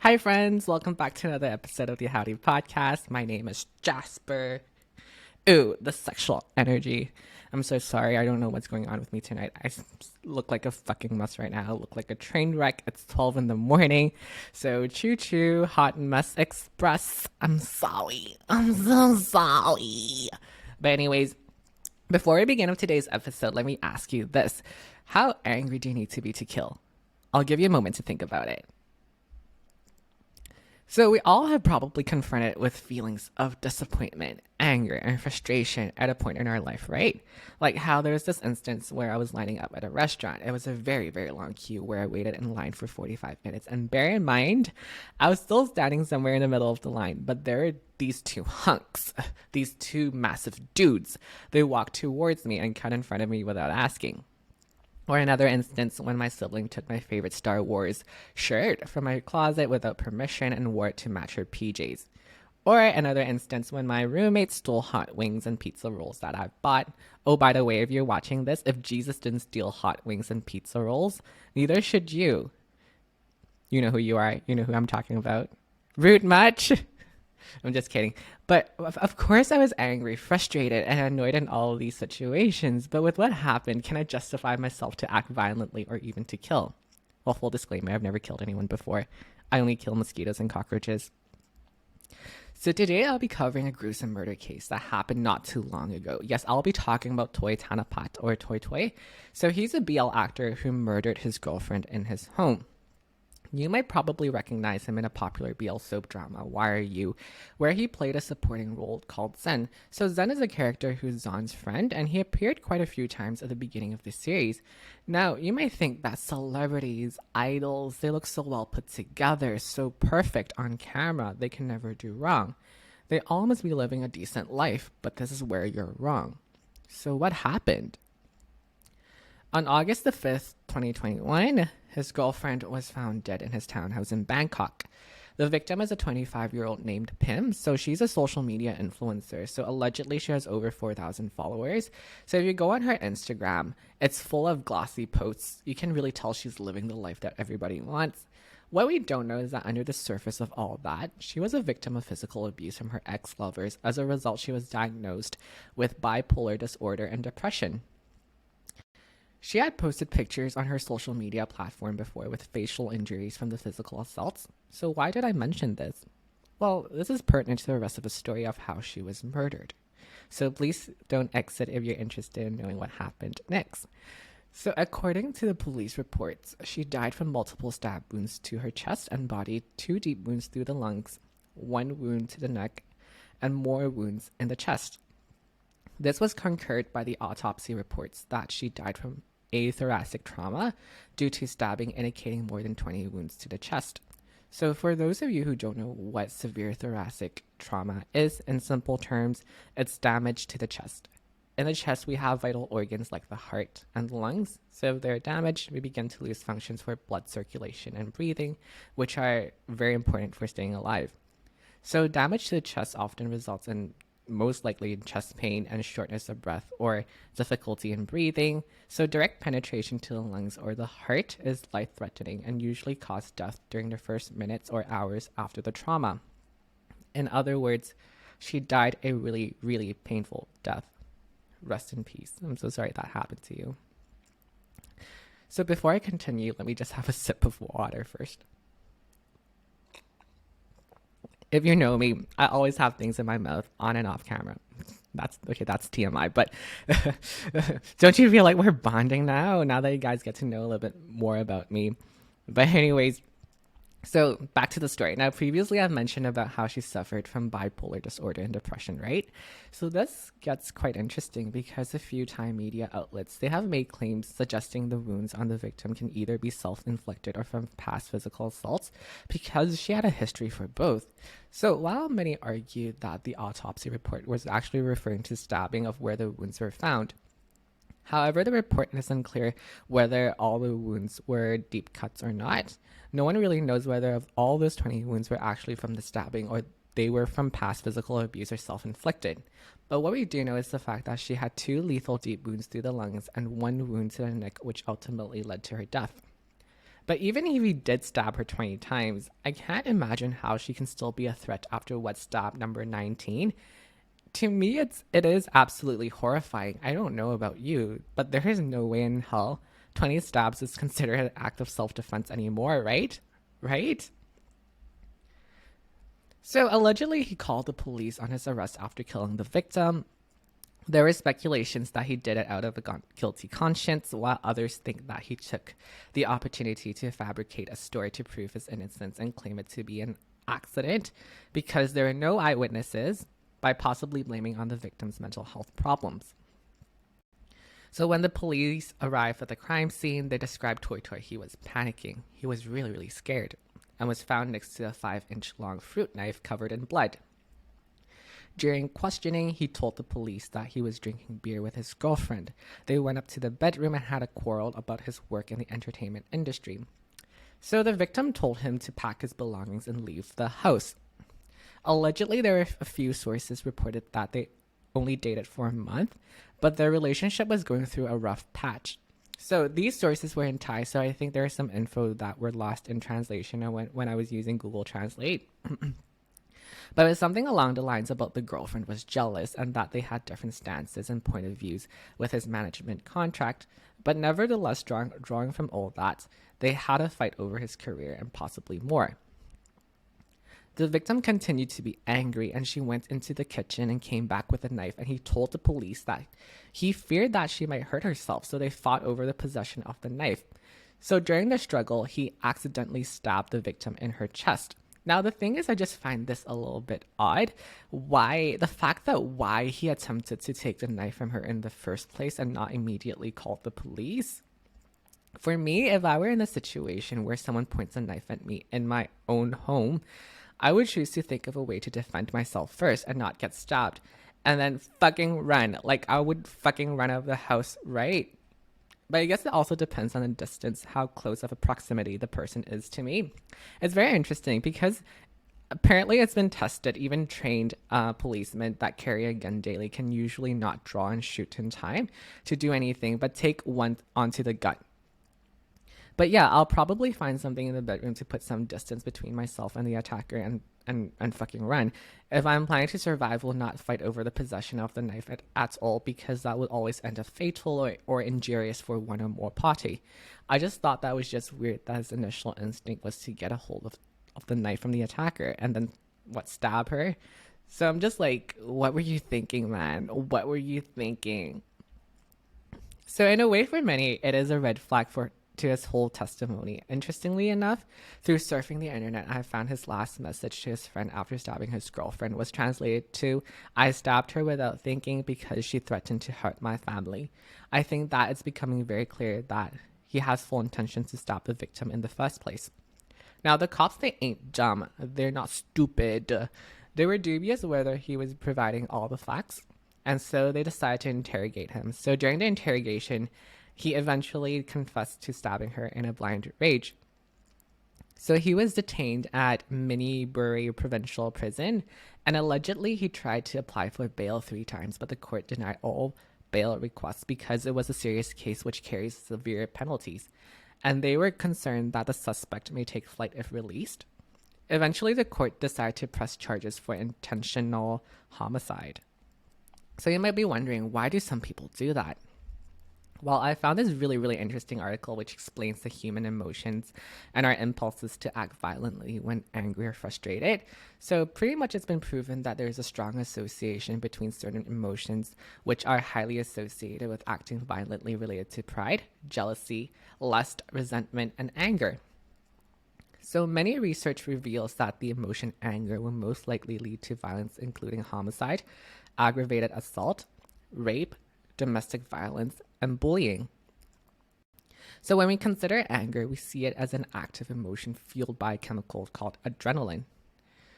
Hi, friends. Welcome back to another episode of the Howdy Podcast. My name is Jasper. Ooh, the sexual energy. I'm so sorry. I don't know what's going on with me tonight. Look like a fucking mess right now. I look like a train wreck. It's 12 in the morning. So, choo choo, hot mess express. I'm sorry. I'm so sorry. But, anyways, before we begin with today's episode, let me ask you this. How angry do you need to be to kill? I'll give you a moment to think about it. So, we all have probably confronted with feelings of disappointment, anger, and frustration at a point in our life, right? Like how there was this instance where I was lining up at a restaurant. It was a very, very long queue where I waited in line for 45 minutes. And bear in mind, I was still standing somewhere in the middle of the line, but there are these two hunks, these two massive dudes. They walked towards me and cut in front of me without asking. Or another instance when my sibling took my favorite Star Wars shirt from my closet without permission and wore it to match her PJs. Or another instance when my roommate stole hot wings and pizza rolls that I've bought. Oh, by the way, if you're watching this, if Jesus didn't steal hot wings and pizza rolls, neither should you. You know who you are. You know who I'm talking about. Rude much? I'm just kidding. But of course, I was angry, frustrated, and annoyed in all of these situations. But with what happened, can I justify myself to act violently or even to kill? Well, full disclaimer, I've never killed anyone before. I only kill mosquitoes and cockroaches. So today I'll be covering a gruesome murder case that happened not too long ago. Yes, I'll be talking about Thanaphat or Toy Toy. So he's a BL actor who murdered his girlfriend in his home. You might probably recognize him in a popular BL soap drama, Why Are You?, where he played a supporting role called Zen. So Zen is a character who's Zon's friend, and he appeared quite a few times at the beginning of the series. Now, you might think that celebrities, idols, they look so well put together, so perfect on camera, they can never do wrong. They all must be living a decent life, but this is where you're wrong. So what happened? On August the 5th, 2021, his girlfriend was found dead in his townhouse in Bangkok. The victim is a 25-year-old named Pim, so she's a social media influencer. So allegedly she has over 4,000 followers. So if you go on her Instagram, it's full of glossy posts. You can really tell she's living the life that everybody wants. What we don't know is that under the surface of all that, she was a victim of physical abuse from her ex-lovers. As a result, she was diagnosed with bipolar disorder and depression. She had posted pictures on her social media platform before with facial injuries from the physical assaults. So why did I mention this? Well, this is pertinent to the rest of the story of how she was murdered. So please don't exit if you're interested in knowing what happened next. So according to the police reports, she died from multiple stab wounds to her chest and body, 2 deep wounds through the lungs, 1 wound to the neck, and more wounds in the chest. This was concurred by the autopsy reports that she died from a thoracic trauma due to stabbing, indicating more than 20 wounds to the chest. So for those of you who don't know what severe thoracic trauma is, in simple terms, it's damage to the chest. In the chest, we have vital organs like the heart and the lungs. So if they're damaged, we begin to lose functions for blood circulation and breathing, which are very important for staying alive. So damage to the chest often results in most likely in chest pain and shortness of breath or difficulty in breathing. So direct penetration to the lungs or the heart is life-threatening and usually causes death during the first minutes or hours after the trauma. In other words, she died a really, really painful death. Rest in peace. I'm so sorry that happened to you. So before I continue, let me just have a sip of water first. If you know me, I always have things in my mouth on and off camera. That's TMI, but don't you feel like we're bonding now that you guys get to know a little bit more about me? But anyways, so back to the story. Now, previously I've mentioned about how she suffered from bipolar disorder and depression, right? So this gets quite interesting because a few Thai media outlets, they have made claims suggesting the wounds on the victim can either be self-inflicted or from past physical assaults because she had a history for both. So while many argue that the autopsy report was actually referring to stabbing of where the wounds were found, however, the report is unclear whether all the wounds were deep cuts or not. No one really knows whether all those 20 wounds were actually from the stabbing or they were from past physical abuse or self-inflicted. But what we do know is the fact that she had 2 lethal deep wounds through the lungs and 1 wound to the neck, which ultimately led to her death. But even if he did stab her 20 times, I can't imagine how she can still be a threat after wet stab number 19. To me, it is absolutely horrifying. I don't know about you, but there is no way in hell 20 stabs is considered an act of self-defense anymore, right? Right? So allegedly, he called the police on his arrest after killing the victim. There were speculations that he did it out of a guilty conscience, while others think that he took the opportunity to fabricate a story to prove his innocence and claim it to be an accident because there are no eyewitnesses, by possibly blaming on the victim's mental health problems. So when the police arrived at the crime scene, they described Toy Toy. He was panicking. He was really, really scared and was found next to a 5-inch long fruit knife covered in blood. During questioning, he told the police that he was drinking beer with his girlfriend. They went up to the bedroom and had a quarrel about his work in the entertainment industry. So the victim told him to pack his belongings and leave the house. Allegedly, there were a few sources reported that they only dated for a month, but their relationship was going through a rough patch. So these sources were in Thai, so I think there is some info that were lost in translation when I was using Google Translate. But it was something along the lines about the girlfriend was jealous and that they had different stances and point of views with his management contract. But nevertheless, drawing from all that, they had a fight over his career and possibly more. The victim continued to be angry and she went into the kitchen and came back with a knife, and he told the police that he feared that she might hurt herself, so they fought over the possession of the knife. So during the struggle, he accidentally stabbed the victim in her chest. Now, the thing is, I just find this a little bit odd. Why he attempted to take the knife from her in the first place and not immediately called the police. For me, if I were in a situation where someone points a knife at me in my own home, I would choose to think of a way to defend myself first and not get stabbed. And then fucking run. Like, I would fucking run out of the house, right? But I guess it also depends on the distance, how close of a proximity the person is to me. It's very interesting because apparently it's been tested. Even trained policemen that carry a gun daily can usually not draw and shoot in time to do anything, but take one onto the gut. But yeah, I'll probably find something in the bedroom to put some distance between myself and the attacker and fucking run. If I'm planning to survive, will not fight over the possession of the knife at all, because that would always end up fatal or injurious for one or more party. I just thought that was just weird that his initial instinct was to get a hold of the knife from the attacker and then, stab her? So I'm just like, what were you thinking, man? What were you thinking? So in a way, for many, it is a red flag to his whole testimony. Interestingly enough, through surfing the internet, I found his last message to his friend after stabbing his girlfriend was translated to, "I stabbed her without thinking because she threatened to hurt my family." I think that it's becoming very clear that he has full intentions to stab the victim in the first place. Now, the cops, they ain't dumb. They're not stupid. They were dubious whether he was providing all the facts, and so they decided to interrogate him. So during the interrogation, he eventually confessed to stabbing her in a blind rage. So he was detained at Miniburi Provincial Prison, and allegedly he tried to apply for bail 3 times, but the court denied all bail requests because it was a serious case which carries severe penalties, and they were concerned that the suspect may take flight if released. Eventually, the court decided to press charges for intentional homicide. So you might be wondering, why do some people do that? Well, I found this really, really interesting article which explains the human emotions and our impulses to act violently when angry or frustrated. So pretty much it's been proven that there's a strong association between certain emotions which are highly associated with acting violently related to pride, jealousy, lust, resentment, and anger. So many research reveals that the emotion anger will most likely lead to violence, including homicide, aggravated assault, rape, domestic violence, and bullying. So when we consider anger, we see it as an active emotion fueled by a chemical called adrenaline.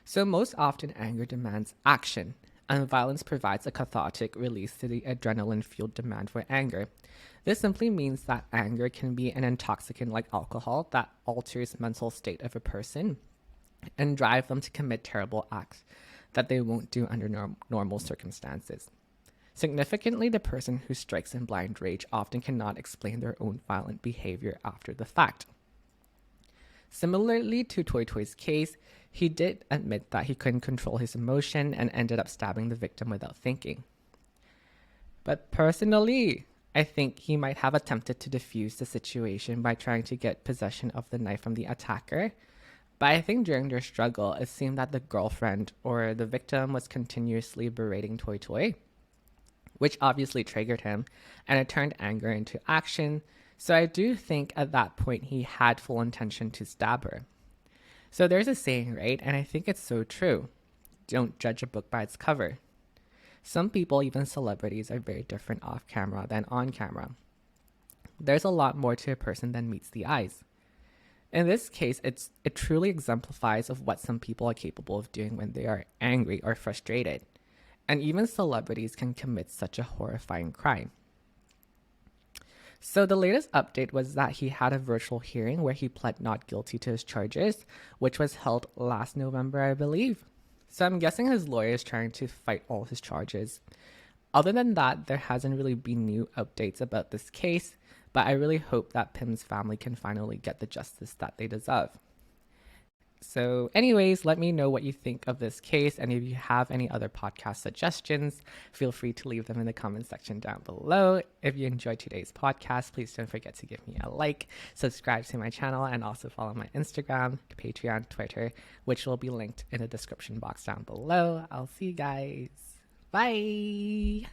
So most often anger demands action, and violence provides a cathartic release to the adrenaline-fueled demand for anger. This simply means that anger can be an intoxicant like alcohol that alters mental state of a person and drive them to commit terrible acts that they won't do under normal circumstances. Significantly, the person who strikes in blind rage often cannot explain their own violent behavior after the fact. Similarly to Toy Toy's case, he did admit that he couldn't control his emotion and ended up stabbing the victim without thinking. But personally, I think he might have attempted to defuse the situation by trying to get possession of the knife from the attacker. But I think during their struggle, it seemed that the girlfriend or the victim was continuously berating Toy Toy, which obviously triggered him, and it turned anger into action. So I do think at that point he had full intention to stab her. So there's a saying, right? And I think it's so true. Don't judge a book by its cover. Some people, even celebrities, are very different off camera than on camera. There's a lot more to a person than meets the eyes. In this case, it truly exemplifies of what some people are capable of doing when they are angry or frustrated. And even celebrities can commit such a horrifying crime. So the latest update was that he had a virtual hearing where he pled not guilty to his charges, which was held last November, I believe. So I'm guessing his lawyer is trying to fight all his charges. Other than that, there hasn't really been new updates about this case, but I really hope that Pim's family can finally get the justice that they deserve. So anyways, let me know what you think of this case, and if you have any other podcast suggestions, feel free to leave them in the comment section down below. If you enjoyed today's podcast, please don't forget to give me a like, subscribe to my channel, and also follow my Instagram, Patreon, Twitter, which will be linked in the description box down below. I'll see you guys. Bye!